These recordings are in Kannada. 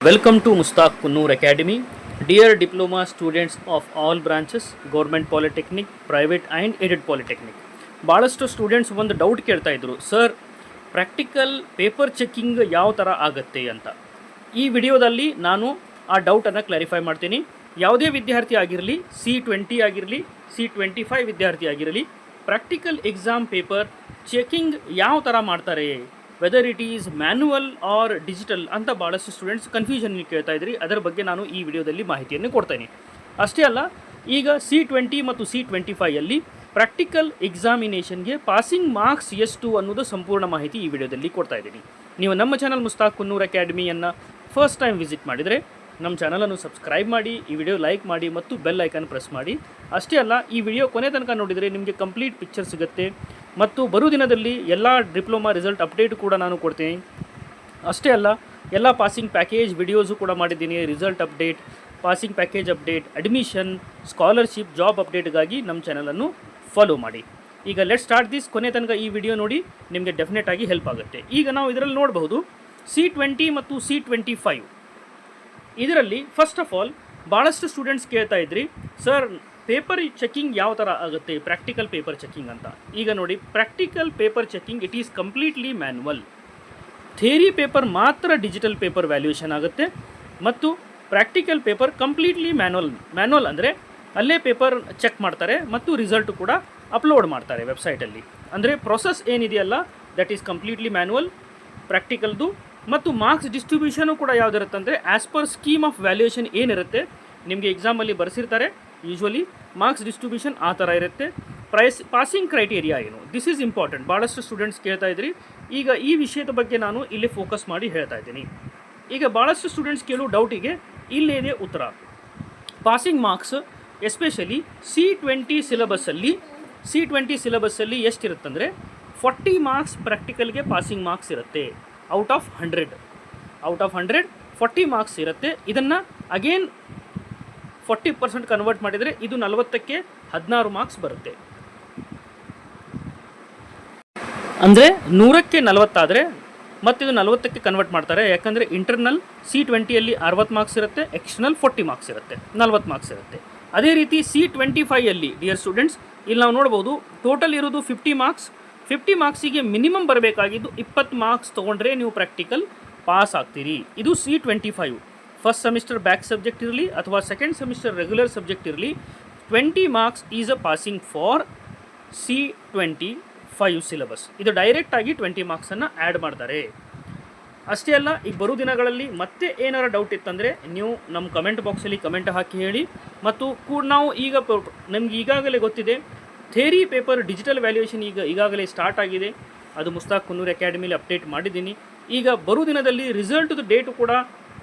Welcome to Mustaq Kunnur Academy. Dear diploma students of all branches, government polytechnic, private and aided polytechnic. ಭಾಳಷ್ಟು ಸ್ಟೂಡೆಂಟ್ಸ್ ಒಂದು ಡೌಟ್ ಕೇಳ್ತಾ ಇದ್ರು, ಸರ್ ಪ್ರಾಕ್ಟಿಕಲ್ ಪೇಪರ್ ಚೆಕ್ಕಿಂಗ್ ಯಾವ ಥರ ಆಗುತ್ತೆ ಅಂತ. ಈ ವಿಡಿಯೋದಲ್ಲಿ ನಾನು ಆ ಡೌಟನ್ನು ಕ್ಲಾರಿಫೈ ಮಾಡ್ತೀನಿ. ಯಾವುದೇ ವಿದ್ಯಾರ್ಥಿ ಆಗಿರಲಿ, C20 ಆಗಿರಲಿ, C25 ವಿದ್ಯಾರ್ಥಿ ಆಗಿರಲಿ, ಪ್ರಾಕ್ಟಿಕಲ್ ಎಕ್ಸಾಮ್ ಪೇಪರ್ ಚೆಕಿಂಗ್ ಯಾವ ಥರ ಮಾಡ್ತಾರೆ, whether it is manual or digital ಅಂತ ಭಾಳಷ್ಟು ಸ್ಟೂಡೆಂಟ್ಸ್ ಕನ್ಫ್ಯೂಷನ್ ಕೇಳ್ತಾ ಇದ್ರಿ. ಅದರ ಬಗ್ಗೆ ನಾನು ಈ ವಿಡಿಯೋದಲ್ಲಿ ಮಾಹಿತಿಯನ್ನು ಕೊಡ್ತೇನೆ. ಅಷ್ಟೇ ಅಲ್ಲ, ಈಗ C20 ಮತ್ತು C25ಯಲ್ಲಿ ಪ್ರಾಕ್ಟಿಕಲ್ ಎಕ್ಸಾಮಿನೇಷನ್ಗೆ ಪಾಸಿಂಗ್ ಮಾರ್ಕ್ಸ್ ಎಷ್ಟು ಅನ್ನೋದು ಸಂಪೂರ್ಣ ಮಾಹಿತಿ ಈ ವಿಡಿಯೋದಲ್ಲಿ ಕೊಡ್ತಾ ಇದ್ದೀನಿ. ನೀವು ನಮ್ಮ ಚಾನಲ್ ಮುಸ್ತಾಕ್ ಕುನ್ನೂರ್ ಅಕಾಡೆಮಿಯನ್ನು ಫಸ್ಟ್ ಟೈಮ್ ವಿಸಿಟ್ ಮಾಡಿದರೆ ನಮ್ಮ ಚಾನಲನ್ನು ಸಬ್ಸ್ಕ್ರೈಬ್ ಮಾಡಿ, ಈ ವಿಡಿಯೋ ಲೈಕ್ ಮಾಡಿ ಮತ್ತು ಬೆಲ್ ಐಕಾನ್ ಪ್ರೆಸ್ ಮಾಡಿ. ಅಷ್ಟೇ ಅಲ್ಲ, ಈ ವಿಡಿಯೋ ಕೊನೆ ತನಕ ನೋಡಿದರೆ ನಿಮಗೆ ಕಂಪ್ಲೀಟ್ ಪಿಕ್ಚರ್ ಸಿಗುತ್ತೆ ಮತ್ತು ಬರೋ ದಿನದಲ್ಲಿ ಎಲ್ಲ ಡಿಪ್ಲೊಮಾ ರಿಸಲ್ಟ್ ಅಪ್ಡೇಟ್ ಕೂಡ ನಾನು ಕೊಡ್ತೀನಿ. ಅಷ್ಟೇ ಅಲ್ಲ, ಎಲ್ಲ ಪಾಸಿಂಗ್ ಪ್ಯಾಕೇಜ್ ವಿಡಿಯೋಸು ಕೂಡ ಮಾಡಿದ್ದೀನಿ. Result update, passing package update, admission, scholarship, job ಅಪ್ಡೇಟ್ಗಾಗಿ ನಮ್ಮ ಚಾನಲನ್ನು ಫಾಲೋ ಮಾಡಿ. ಈಗ ಲೆಟ್ ಸ್ಟಾರ್ಟ್ ದಿಸ್. ಕೊನೆ ತನಕ ಈ ವಿಡಿಯೋ ನೋಡಿ, ನಿಮಗೆ ಡೆಫಿನೆಟ್ ಆಗಿ ಹೆಲ್ಪ್ ಆಗುತ್ತೆ. ಈಗ ನಾವು ಇದರಲ್ಲಿ ನೋಡಬಹುದು C20 ಮತ್ತು C25. ಇದರಲ್ಲಿ ಫಸ್ಟ್ ಆಫ್ ಆಲ್ ಭಾಳಷ್ಟು ಸ್ಟೂಡೆಂಟ್ಸ್ ಕೇಳ್ತಾ ಇದ್ರಿ, ಸರ್ ಪೇಪರ್ ಚೆಕಿಂಗ್ ಯಾವ ಥರ ಆಗುತ್ತೆ, ಪ್ರಾಕ್ಟಿಕಲ್ ಪೇಪರ್ ಚೆಕಿಂಗ್ ಅಂತ. ಈಗ ನೋಡಿ, practical paper checking it is completely manual. Theory paper ಮಾತ್ರ ಡಿಜಿಟಲ್ ಪೇಪರ್ ವ್ಯಾಲ್ಯೂಯೇಷನ್ ಆಗುತ್ತೆ ಮತ್ತು ಪ್ರಾಕ್ಟಿಕಲ್ ಪೇಪರ್ ಕಂಪ್ಲೀಟ್ಲಿ ಮ್ಯಾನ್ಯುವಲ್ ಅಂದರೆ ಅಲ್ಲೇ ಪೇಪರ್ ಚೆಕ್ ಮಾಡ್ತಾರೆ ಮತ್ತು ರಿಸಲ್ಟು ಕೂಡ ಅಪ್ಲೋಡ್ ಮಾಡ್ತಾರೆ ವೆಬ್ಸೈಟಲ್ಲಿ. ಅಂದರೆ ಪ್ರೊಸೆಸ್ ಏನಿದೆಯಲ್ಲ, ದಟ್ ಈಸ್ ಕಂಪ್ಲೀಟ್ಲಿ ಮ್ಯಾನ್ಯುವಲ್ ಪ್ರಾಕ್ಟಿಕಲ್ದು. ಮತ್ತು ಮಾರ್ಕ್ಸ್ ಡಿಸ್ಟ್ರಿಬ್ಯೂಷನು ಕೂಡ ಯಾವುದಿರುತ್ತೆ ಅಂದರೆ as per scheme of valuation ಏನಿರುತ್ತೆ ನಿಮಗೆ ಎಕ್ಸಾಮಲ್ಲಿ ಬರೆಸಿರ್ತಾರೆ. ಯೂಶ್ವಲಿ ಮಾರ್ಕ್ಸ್ ಡಿಸ್ಟ್ರಿಬ್ಯೂಷನ್ ಆ ಥರ ಇರುತ್ತೆ. ಪಾಸಿಂಗ್ ಕ್ರೈಟೀರಿಯಾ ಏನು, ದಿಸ್ ಈಸ್ ಇಂಪಾರ್ಟೆಂಟ್. ಭಾಳಷ್ಟು ಸ್ಟೂಡೆಂಟ್ಸ್ ಕೇಳ್ತಾ ಇದ್ರಿ. ಈಗ ಈ ವಿಷಯದ ಬಗ್ಗೆ ನಾನು ಇಲ್ಲಿ ಫೋಕಸ್ ಮಾಡಿ ಹೇಳ್ತಾ ಇದ್ದೀನಿ. ಈಗ ಭಾಳಷ್ಟು ಸ್ಟೂಡೆಂಟ್ಸ್ ಕೇಳೋ ಡೌಟಿಗೆ ಇಲ್ಲೇನೆ ಉತ್ತರ. ಪಾಸಿಂಗ್ ಮಾರ್ಕ್ಸ್ ಎಸ್ಪೆಷಲಿ C20 ಸಿಲೆಬಸ್ಸಲ್ಲಿ ಎಷ್ಟಿರುತ್ತಂದರೆ 40 ಮಾರ್ಕ್ಸ್ ಪ್ರಾಕ್ಟಿಕಲ್ಗೆ ಪಾಸಿಂಗ್ ಮಾರ್ಕ್ಸ್ ಇರುತ್ತೆ. ಔಟ್ ಆಫ್ 100 40 ಮಾರ್ಕ್ಸ್ ಇರುತ್ತೆ. ಇದನ್ನು ಅಗೇನ್ 40% ಕನ್ವರ್ಟ್ ಮಾಡಿದರೆ ಇದು 40ಕ್ಕೆ 16 ಮಾರ್ಕ್ಸ್ ಬರುತ್ತೆ. ಅಂದರೆ 100ಕ್ಕೆ 40 ಆದರೆ ಮತ್ತಿದು 40ಕ್ಕೆ ಕನ್ವರ್ಟ್ ಮಾಡ್ತಾರೆ. ಯಾಕಂದರೆ ಇಂಟರ್ನಲ್ C20ಯಲ್ಲಿ 60 ಮಾರ್ಕ್ಸ್ ಇರುತ್ತೆ, ಎಕ್ಸ್ಟರ್ನಲ್ 40 ಮಾರ್ಕ್ಸ್ ಇರುತ್ತೆ, 40 ಮಾರ್ಕ್ಸ್ ಇರುತ್ತೆ. ಅದೇ ರೀತಿ C25ಯಲ್ಲಿ ಡಿಯರ್ ಸ್ಟೂಡೆಂಟ್ಸ್ ಇಲ್ಲಿ ನಾವು ನೋಡ್ಬೋದು, ಟೋಟಲ್ ಇರೋದು 50 ಮಾರ್ಕ್ಸ್. 50 ಮಾರ್ಕ್ಸಿಗೆ ಮಿನಿಮಮ್ ಬರಬೇಕಾಗಿದ್ದು 20 ಮಾರ್ಕ್ಸ್ ತೊಗೊಂಡ್ರೆ ನೀವು ಪ್ರಾಕ್ಟಿಕಲ್ ಪಾಸ್ ಆಗ್ತೀರಿ. ಇದು C25. First semester back subject ಇರಲಿ ಅಥವಾ ಸೆಕೆಂಡ್ ಸೆಮಿಸ್ಟರ್ ರೆಗ್ಯುಲರ್ ಸಬ್ಜೆಕ್ಟ್ ಇರಲಿ, 20 marks is a passing for C25 syllabus. ಇದು ಡೈರೆಕ್ಟಾಗಿ 20 ಮಾರ್ಕ್ಸನ್ನು ಆ್ಯಡ್ ಮಾಡ್ತಾರೆ. ಅಷ್ಟೇ ಅಲ್ಲ, ಈಗ ಬರೋ ದಿನಗಳಲ್ಲಿ ಮತ್ತೆ ಏನಾರ ಡೌಟ್ ಇತ್ತಂದರೆ ನೀವು ನಮ್ಮ ಕಮೆಂಟ್ ಬಾಕ್ಸಲ್ಲಿ ಕಮೆಂಟ್ ಹಾಕಿ ಹೇಳಿ. ಮತ್ತು ಕೂಡ ನಾವು ಈಗ ನಮ್ಗೆ ಈಗಾಗಲೇ ಗೊತ್ತಿದೆ, ಥಿಯರಿ ಪೇಪರ್ ಡಿಜಿಟಲ್ ವ್ಯಾಲ್ಯೂಯೇಷನ್ ಈಗಾಗಲೇ ಸ್ಟಾರ್ಟ್ ಆಗಿದೆ. ಅದು ಮುಸ್ತಾಕ್ ಕುನ್ನೂರ್ ಅಕಾಡೆಮಿಲಿ ಅಪ್ಡೇಟ್ ಮಾಡಿದ್ದೀನಿ. ಈಗ ಬರೋ ದಿನದಲ್ಲಿ ರಿಸಲ್ಟ್ದು ಡೇಟು ಕೂಡ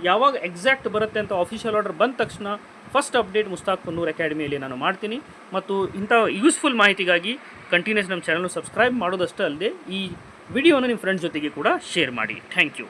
ಯಾವಾಗ ಎಕ್ಸಾಕ್ಟ್ ಬರುತ್ತೆ ಅಂತ ಆಫಿಷಿಯಲ್ ಆರ್ಡರ್ ಬಂದ ತಕ್ಷಣ ಫಸ್ಟ್ ಅಪ್ಡೇಟ್ ಮುಸ್ತಾಕ್ ಕುನ್ನೂರ್ ಅಕಾಡೆಮಿಯಲ್ಲಿ ನಾನು ಮಾಡ್ತೀನಿ. ಮತ್ತು ಇಂಥ ಯೂಸ್ಫುಲ್ ಮಾಹಿತಿಗಾಗಿ ಕಂಟಿನ್ಯೂಸ್ ನಮ್ಮ ಚಾನಲ್ನ ಸಬ್ಸ್ಕ್ರೈಬ್ ಮಾಡೋದಷ್ಟೇ ಅಲ್ಲದೆ ಈ ವಿಡಿಯೋನ ನಿಮ್ಮ ಫ್ರೆಂಡ್ಸ್ ಜೊತೆಗೆ ಕೂಡ ಶೇರ್ ಮಾಡಿ. Thank you.